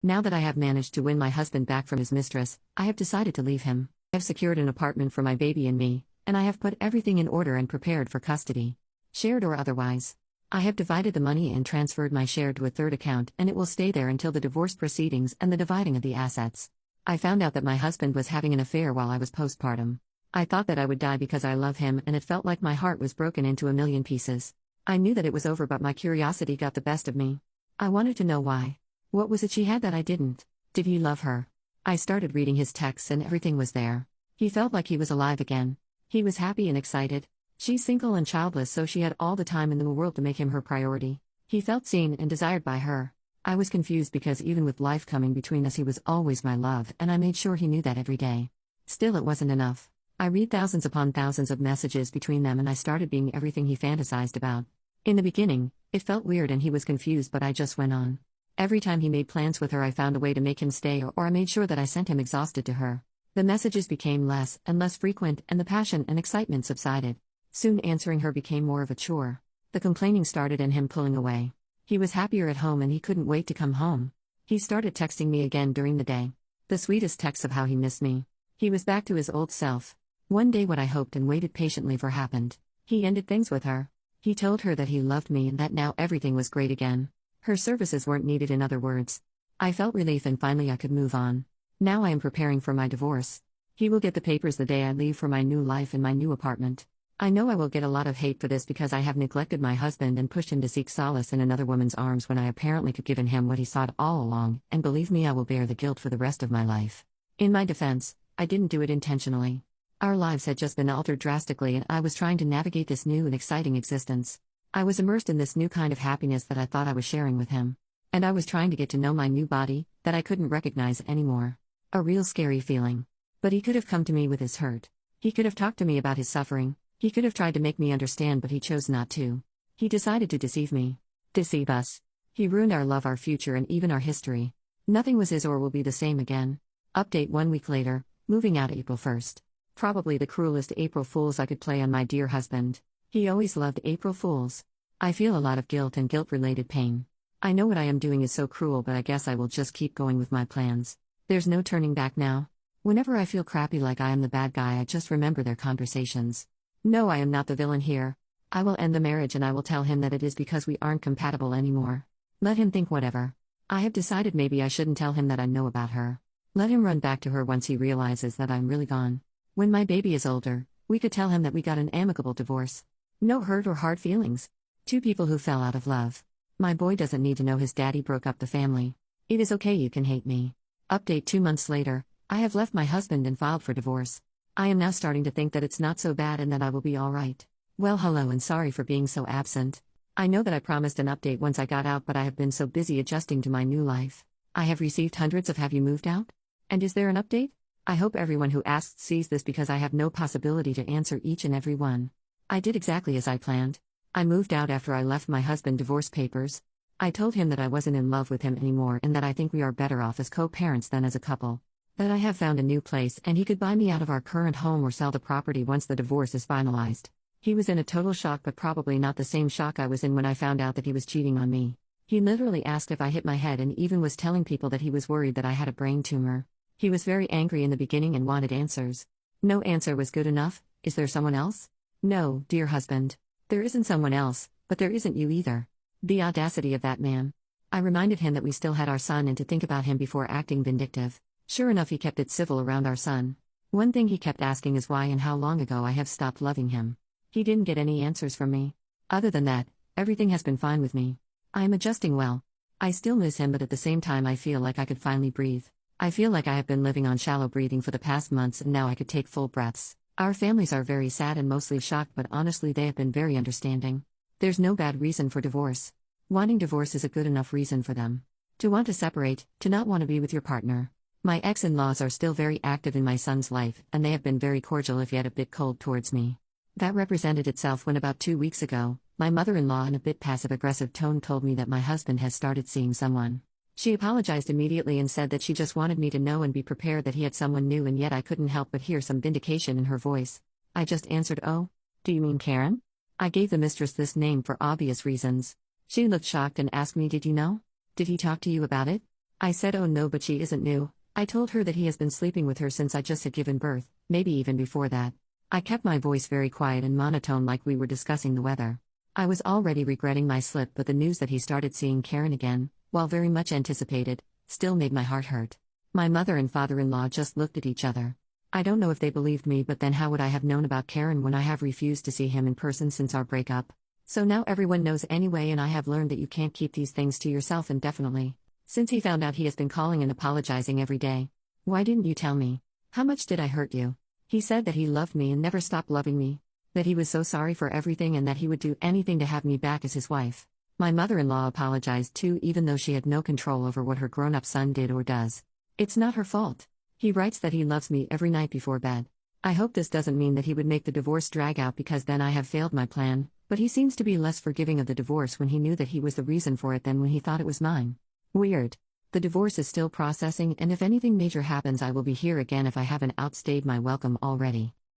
Now that I have managed to win my husband back from his mistress, I have decided to leave him. I have secured an apartment for my baby and me, and I have put everything in order and prepared for custody. Shared or otherwise. I have divided the money and transferred my share to a third account, and it will stay there until the divorce proceedings and the dividing of the assets. I found out that my husband was having an affair while I was postpartum. I thought that I would die because I love him, and it felt like my heart was broken into a million pieces. I knew that it was over, but my curiosity got the best of me. I wanted to know why. What was it she had that I didn't? Did he love her? I started reading his texts and everything was there. He felt like he was alive again. He was happy and excited. She's single and childless, so she had all the time in the world to make him her priority. He felt seen and desired by her. I was confused because even with life coming between us, he was always my love, and I made sure he knew that every day. Still, it wasn't enough. I read thousands upon thousands of messages between them, and I started being everything he fantasized about. In the beginning, it felt weird and he was confused, but I just went on. Every time he made plans with her, I found a way to make him stay, or I made sure that I sent him exhausted to her. The messages became less and less frequent, and the passion and excitement subsided. Soon answering her became more of a chore. The complaining started and him pulling away. He was happier at home and he couldn't wait to come home. He started texting me again during the day. The sweetest texts of how he missed me. He was back to his old self. One day what I hoped and waited patiently for happened. He ended things with her. He told her that he loved me and that now everything was great again. Her services weren't needed, in other words. I felt relief and finally I could move on. Now I am preparing for my divorce. He will get the papers the day I leave for my new life in my new apartment. I know I will get a lot of hate for this because I have neglected my husband and pushed him to seek solace in another woman's arms when I apparently could given him what he sought all along, and believe me, I will bear the guilt for the rest of my life. In my defense, I didn't do it intentionally. Our lives had just been altered drastically and I was trying to navigate this new and exciting existence. I was immersed in this new kind of happiness that I thought I was sharing with him. And I was trying to get to know my new body, that I couldn't recognize anymore. A real scary feeling. But he could have come to me with his hurt. He could have talked to me about his suffering. He could have tried to make me understand, but he chose not to. He decided to deceive me. Deceive us. He ruined our love, our future, and even our history. Nothing was is or will be the same again. Update 1 week later, moving out April 1st. Probably the cruelest April Fools I could play on my dear husband. He always loved April Fools. I feel a lot of guilt and guilt-related pain. I know what I am doing is so cruel, but I guess I will just keep going with my plans. There's no turning back now. Whenever I feel crappy like I am the bad guy, I just remember their conversations. No, I am not the villain here. I will end the marriage and I will tell him that it is because we aren't compatible anymore. Let him think whatever. I have decided maybe I shouldn't tell him that I know about her. Let him run back to her once he realizes that I'm really gone. When my baby is older, we could tell him that we got an amicable divorce. No hurt or hard feelings. Two people who fell out of love. My boy doesn't need to know his daddy broke up the family. It is okay, you can hate me. Update 2 months later, I have left my husband and filed for divorce. I am now starting to think that it's not so bad and that I will be alright. Well, hello and sorry for being so absent. I know that I promised an update once I got out, but I have been so busy adjusting to my new life. I have received hundreds of "have you moved out?" And is there an update? I hope everyone who asked sees this because I have no possibility to answer each and every one. I did exactly as I planned. I moved out after I left my husband divorce papers. I told him that I wasn't in love with him anymore and that I think we are better off as co-parents than as a couple. That I have found a new place and he could buy me out of our current home or sell the property once the divorce is finalized. He was in a total shock, but probably not the same shock I was in when I found out that he was cheating on me. He literally asked if I hit my head and even was telling people that he was worried that I had a brain tumor. He was very angry in the beginning and wanted answers. No answer was good enough. Is there someone else? No, dear husband. There isn't someone else, but there isn't you either. The audacity of that man. I reminded him that we still had our son and to think about him before acting vindictive. Sure enough, he kept it civil around our son. One thing he kept asking is why and how long ago I have stopped loving him. He didn't get any answers from me. Other than that, everything has been fine with me. I am adjusting well. I still miss him, but at the same time I feel like I could finally breathe. I feel like I have been living on shallow breathing for the past months and now I could take full breaths. Our families are very sad and mostly shocked, but honestly they have been very understanding. There's no bad reason for divorce. Wanting divorce is a good enough reason for them. To want to separate, to not want to be with your partner. My ex-in-laws are still very active in my son's life, and they have been very cordial if yet a bit cold towards me. That represented itself when about 2 weeks ago, my mother-in-law in a bit passive-aggressive tone told me that my husband has started seeing someone. She apologized immediately and said that she just wanted me to know and be prepared that he had someone new, and yet I couldn't help but hear some vindication in her voice. I just answered, "Oh, do you mean Karen?" I gave the mistress this name for obvious reasons. She looked shocked and asked me, "Did you know? Did he talk to you about it?" I said oh no, but she isn't new. I told her that he has been sleeping with her since I just had given birth, maybe even before that. I kept my voice very quiet and monotone like we were discussing the weather. I was already regretting my slip, but the news that he started seeing Karen again, while very much anticipated, still made my heart hurt. My mother and father-in-law just looked at each other. I don't know if they believed me, but then how would I have known about Karen when I have refused to see him in person since our breakup? So now everyone knows anyway, and I have learned that you can't keep these things to yourself indefinitely. Since he found out, he has been calling and apologizing every day. Why didn't you tell me? How much did I hurt you? He said that he loved me and never stopped loving me. That he was so sorry for everything and that he would do anything to have me back as his wife. My mother-in-law apologized too, even though she had no control over what her grown-up son did or does. It's not her fault. He writes that he loves me every night before bed. I hope this doesn't mean that he would make the divorce drag out, because then I have failed my plan, but he seems to be less forgiving of the divorce when he knew that he was the reason for it than when he thought it was mine. Weird. The divorce is still processing, and if anything major happens, I will be here again if I haven't outstayed my welcome already.